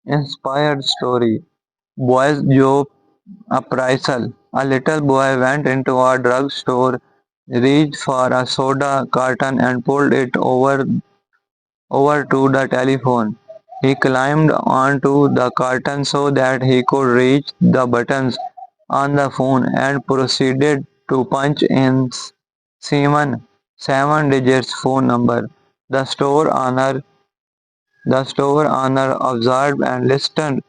Inspired story. Boy's job appraisal. A little boy went into a drugstore, reached for a soda carton and pulled it over to the telephone. He climbed onto the curtain so that he could reach the buttons on the phone and proceeded to punch in seven digits phone number. The store owner the store owner observed and listened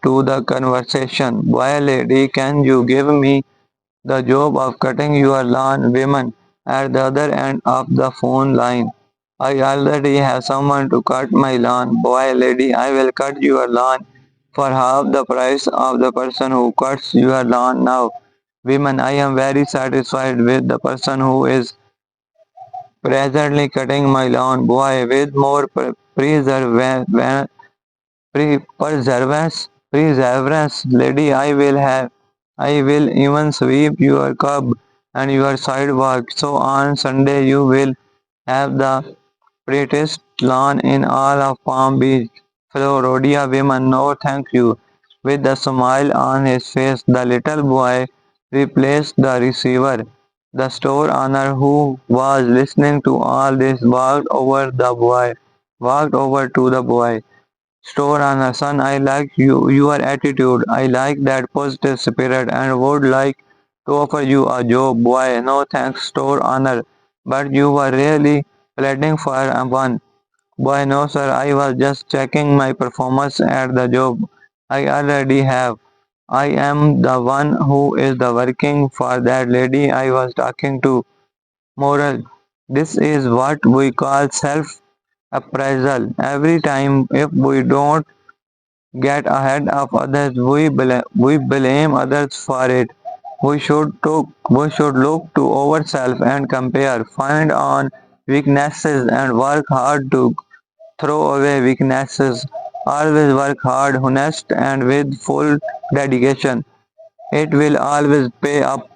to the conversation. Boy lady, can you give me the job of cutting your lawn? Women at the other end of the phone line. I already have someone to cut my lawn. Boy lady, I will cut your lawn for half the price of the person who cuts your lawn now. Women, I am very satisfied with the person who is presently cutting my lawn. Boy, with more perseverance, lady, I will even sweep your curb and your sidewalk. So on Sunday you will have the prettiest lawn in all of Palm Beach, Florida. Women, no thank you. With a smile on his face, the little boy replaced the receiver. The store owner, who was listening to all this, walked over to the boy. Store owner, son, I like your attitude. I like that positive spirit and would like to offer you a job. Boy, no thanks, store owner. But you were really pleading for one. Boy, no sir, I was just checking my performance at the job I already have. I am the one who is the working for that lady I was talking to. Moral. This is what we call self-appraisal. Every time if we don't get ahead of others, we blame others for it. We should look to ourselves and compare, find on weaknesses and work hard to throw away weaknesses. Always work hard, honest and with full dedication. It will always pay up.